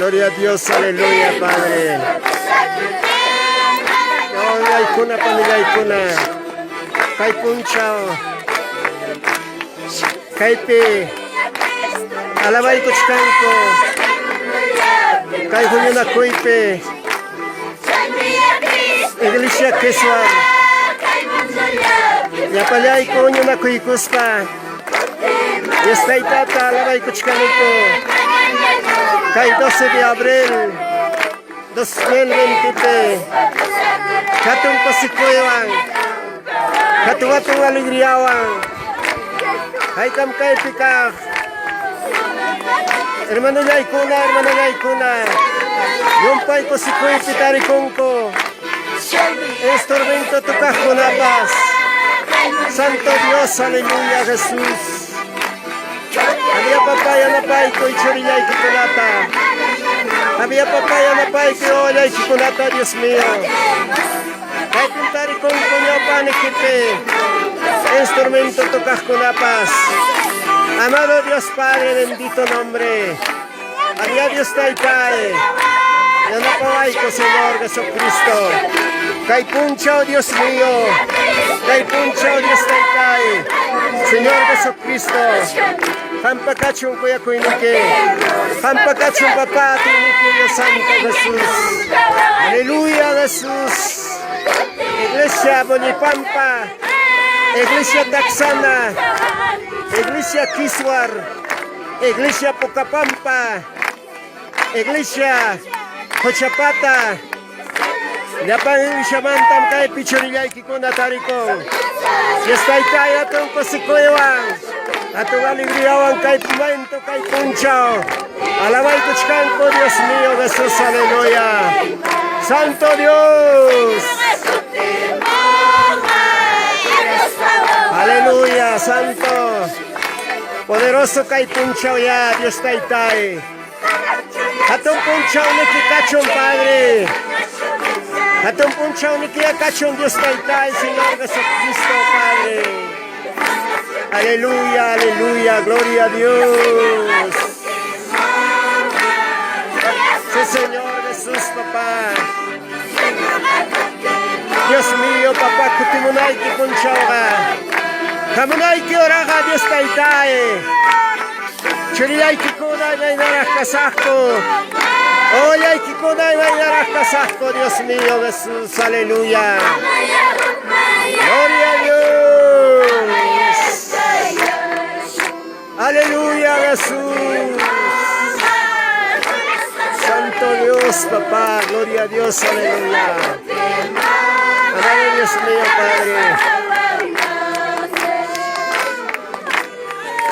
Gloria a Dios, aleluya, Padre. Oh, yaikuna, Padre, yaikuna. Kay punchao. Kaypi. Alabay kuchkanko. Kay Julio na kuipe. Iglesia Keswar. Yapalay ko nyo na kuikuspa. Yestay tata, alabay kuchkanko. Kay 12 de abril 2020 katong pasikuyawan katuwatong aligriyawan hay kam kay pikak hermano yaykuna yumpay ko sikuy pitari kongko instrumento tukaj kunapas Santo Dios, aleluya, Jesús. Había papaya na pay ko ichoriyay kikunata. Había papaya na pay ko olay kikunata, Dios mío. Kay pintari kong kunyo panikipe. Instrumento tocas kunapas. Amado Dios Padre, bendito nombre. Había Dios taitay. Yanapaway ko, Señor Jesucristo. Kay puncho, Dios mío. Kay puncho, Dios taitay. Señor Jesucristo. Hampakachong kuya kuinike. Hampakachong papa tinike Dios Santo Jesús. Aleluya, Jesús. Iglesia Bonipampa. Iglesia Taxana. Iglesia Kiswar. Iglesia Pocapampa. Iglesia Cochapata. Yapan Iglesia Mantam kay Pichorillay Kikuna Tarikong. Yestay atong pasikuyawan. Atong aligriyawan kay Pumento kay Punchao. Alabay kuchkanko, Dios mío, Jesús, aleluya. Santo Dios. Aleluya, Santo. Poderoso kay Punchao ya, Dios taitay. Atong Punchao ni kikachong, Padre. Atong Punchao ni kikachong, Dios taitay, Señor Jesucristo, Padre. Aleluya, aleluya, gloria a Dios. Sí, Señor Jesús, papá. Dios mío, papá, que timunay ki punchauga. Kamunay ki oraga, Dios taitae. Churiyay ki kunay may narakasako. Oyay ki kunay may narakasako, Dios mío, Jesús, aleluya. Gloria a Dios. Aleluya, Jesús. Santo Dios, papá, gloria a Dios, aleluya. Amado Dios mío, Padre.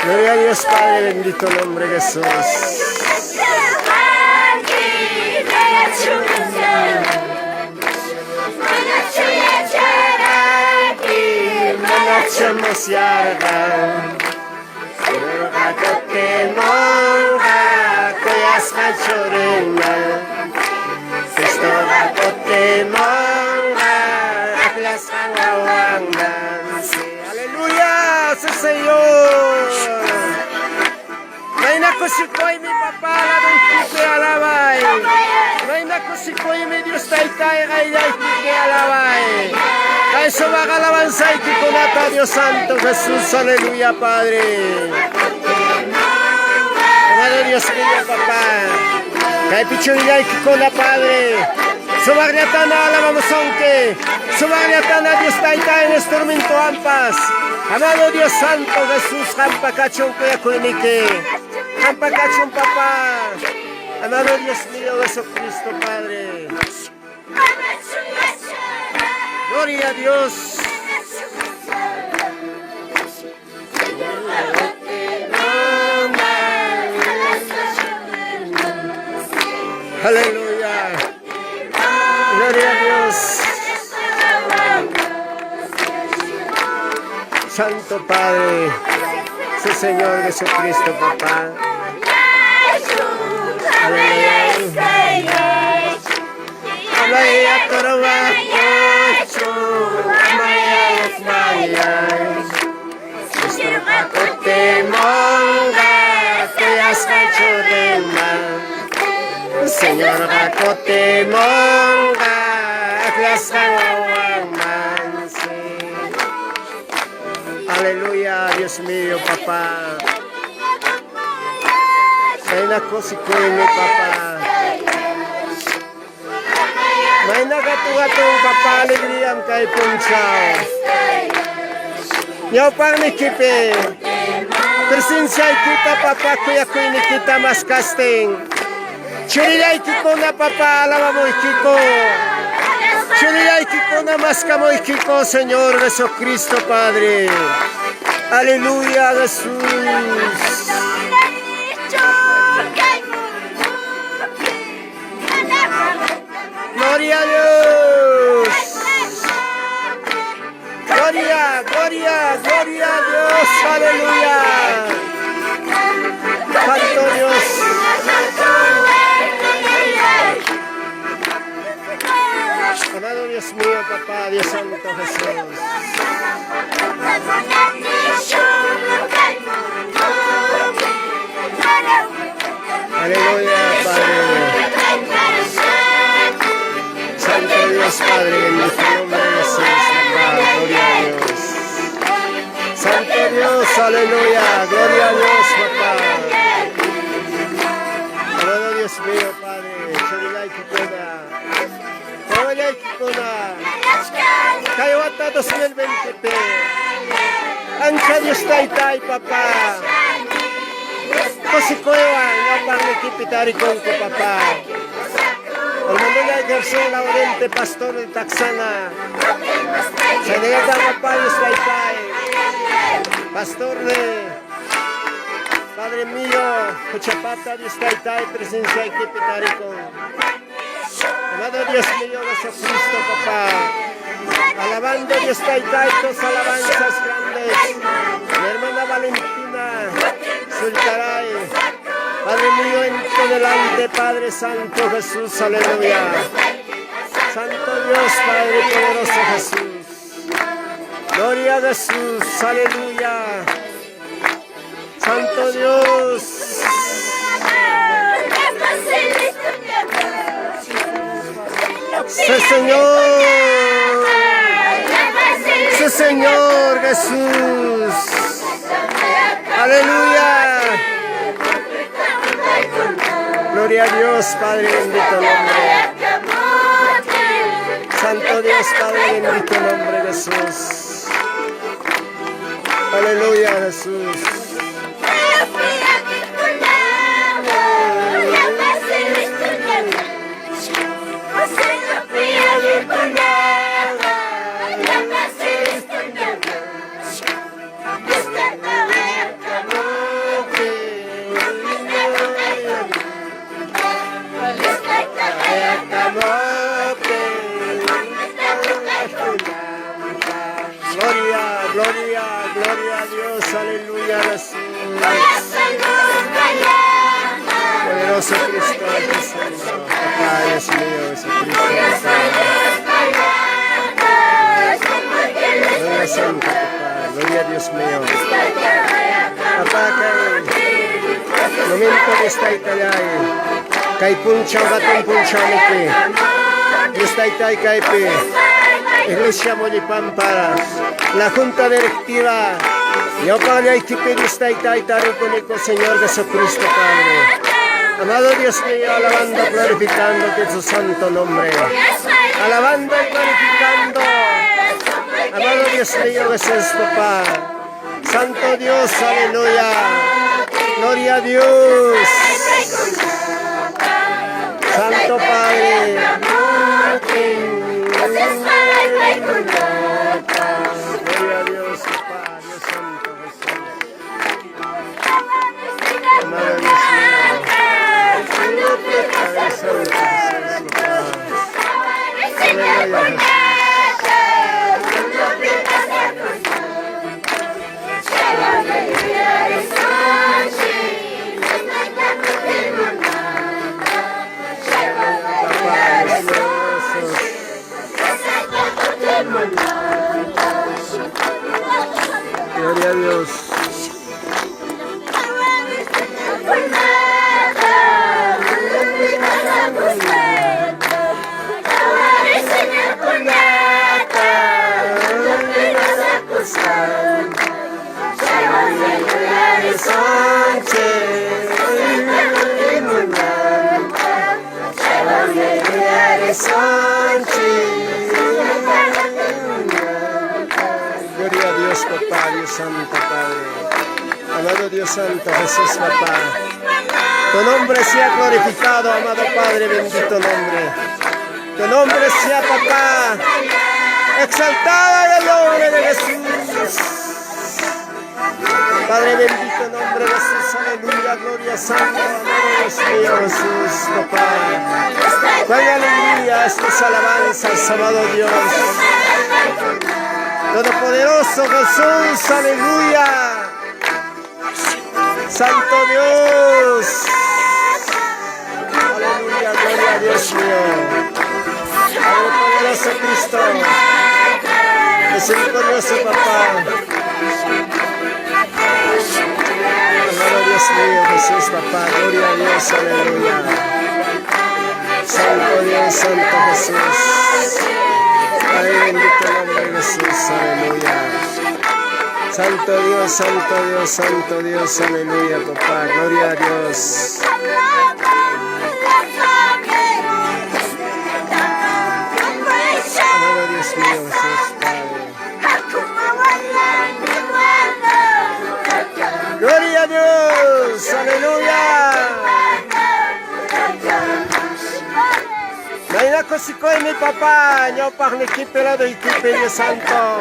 Gloria a Dios, Padre, bendito nombre Jesús. Aleluya, sí, Señor. nakusikoy mi papá, ladong kike alabay. May nakusikoy mi Dios taitay, kayay kike alabay. Kay sumakalawansay kikunata, Dios Santo Jesús, aleluya, Padre. Amado Dios mío, papá. Kay pichuliyay kikuna, Padre. Sumagliatan na alamamosonke. Sumagliatan na Dios taitay, nestorminto ampas. Amado Dios Santo Jesús, Jampacachón Cuyacuinique, Jampacachón Papá, amado Dios mío Jesucristo Padre. Gloria a Dios. Aleluya. Gloria a Dios. Santo Padre, sí, Señor Jesucristo, papá. Aleluya. Amaya Torobacocho, Amaya Mayas. Estopacote monga, Tuyas Cachorema. Señor Bacote monga, Tuyas Cachorema. Aleluya, Dios mío, papá. May nakusikoy mi papá. May nagatugatong papá, alegriam kay Punchao. Yaw pang nikipe. Presencia kita papá, kuya kuy nikita mas casting. Chulilay kiko na papá, alaba mo ikiko. Chulilay kiko na mas kamoy kiko, Señor Jesucristo, Padre. Aleluya, Jesús. Gloria a Dios. Gloria, gloria, gloria a Dios. Aleluya. Santo Dios. Amado Dios mío, papá, Dios Santo Jesús. Aleluya, Padre. Santo Dios, Padre, bendito el nombre de Jesús, papá, gloria a Dios. Santo Dios, aleluya, gloria a Dios, papá. Amado Dios mío, Padre, Chorilay Kikuna. Chorilay Kikuna. Kayawata 2020. Ancha Dios Taytay, papá. Kosikoewan, yapang nikipitari kongko, papá. El mundo ya ejerció Laurente, pastor de Taxana. Se niega papá Dios Taytay. Pastor de Padre mío, Cochapata Dios Taytay, presencia y kipitarico. Amado Dios mío, Jesucristo, papá. Alabando Dios Taytay, tus alabanzas grandes. Mi hermana Valentina, Sultaray. Padre mío, en tu delante, Padre Santo Jesús, aleluya. Santo Dios, Padre poderoso Jesús. Gloria a Jesús, aleluya. Santo Dios. Sí, Señor. Sí, Señor Jesús. Aleluya. Gloria a Dios, Padre, bendito nombre. Santo Dios, Padre, bendito nombre, Jesús. Aleluya, Jesús. Gloria, gloria a Dios, aleluya, Jesús. Poderoso Cristo, Jesús, papá, Dios mío, Jesucristo. Gloria Santo, papá, gloria a Dios mío. Papá, que momento Dios taitayay, kay punchaw gatong punchaw niki, Dios taitay kaypi, Iglesia Molipampara, la Junta Directiva, yo para equipe Dios taitay tarikunico, Señor Jesucristo Padre. Amado Dios mío, alabando, glorificándote su santo nombre. Alabando y glorificando. Amado Dios mío, Jesús, papá. Santo Dios, aleluya. Gloria a Dios. Santo Padre. Gloria a Dios, papá. Dios santo, Jesús. Amado Dios mío. Gloria a Dios. Gloria a Dios, papá, Dios santo, Padre. Amado Dios santo, Jesús, papá. Tu nombre sea glorificado, amado Padre, bendito nombre. Tu nombre sea, papá, exaltado el nombre de Jesús. Padre bendito, nombre de Jesús, aleluya, gloria santo, amado Dios mío, Jesús, papá. Con alegría estas alabanzas, amado Dios. Todopoderoso Jesús, aleluya. Santo Dios. Aleluya, gloria a Dios mío. Todopoderoso Cristo. Misericordioso papá. Amado Dios mío, Jesús, papá, gloria a Dios, aleluya. Santo Dios, Santo Jesús. Padre bendito nombre de Jesús, aleluya. Santo Dios, Santo Dios, Santo Dios, aleluya, papá, gloria a Dios. Amado Dios mío, Jesús, Padre. Gloria a Dios, aleluya. Naina ko si Koy mi papa, nyo pak ni kipela do ikipelyo santo.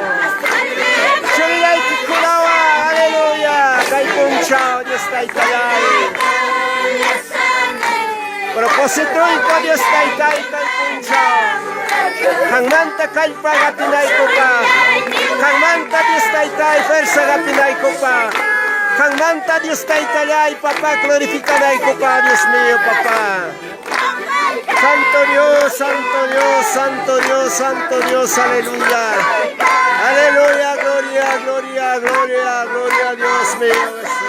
Shuriyay kikulawa, aleluya. Kay punchao, Dios taitayay. Propositoy ko Dios taitay kay punchao. Kang manta kay pagatinay ko pa. Kang manta Dios taitay, versa gatinay ko pa. Kang manta Dios taitayay, papá, glorificaday ko pa, Dios mío, papá. Santo Dios, Santo Dios, Santo Dios, Santo Dios, aleluya. Aleluya, gloria, gloria, gloria, gloria a Dios mío, Jesús.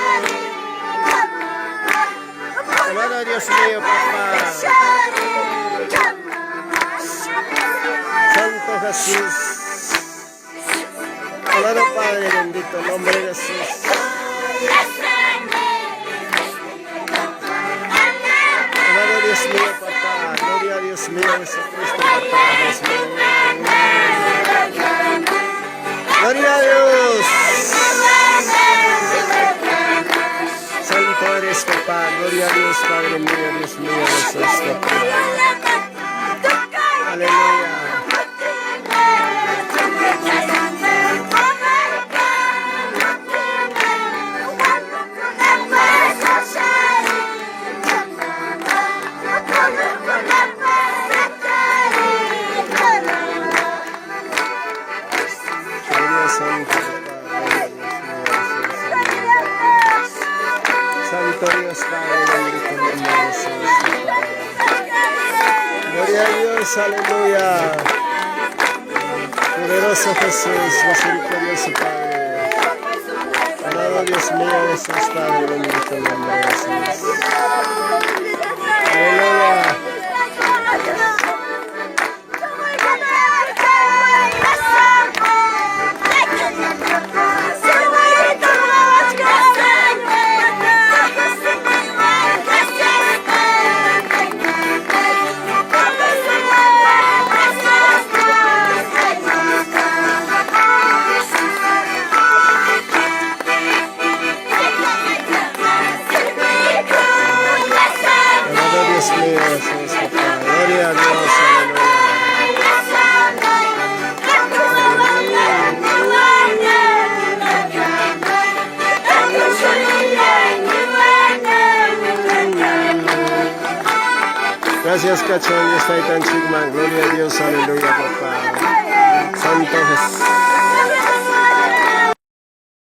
Amado Dios mío, papá. Santo Jesús. Amado Padre bendito, en nombre de Jesús. Amado Dios mío, papá, gloria a Dios mío, Jesucristo, papá, Dios mío. Gloria a Dios. Santo eres, papá, gloria a Dios, Padre mío, Dios mío, Jesús, papá. Aleluya. Santo Dios, Padre, bendito en nombre de Jesús. Gloria a Dios, aleluya. Poderoso Jesús, misericordioso Padre. Amado Dios mío, Jesús, Padre, bendito en nombre de Jesús. Gracias, Cachón, Dios Taitan Chigman. Gloria a Dios, aleluya, papá. Santo Jesús.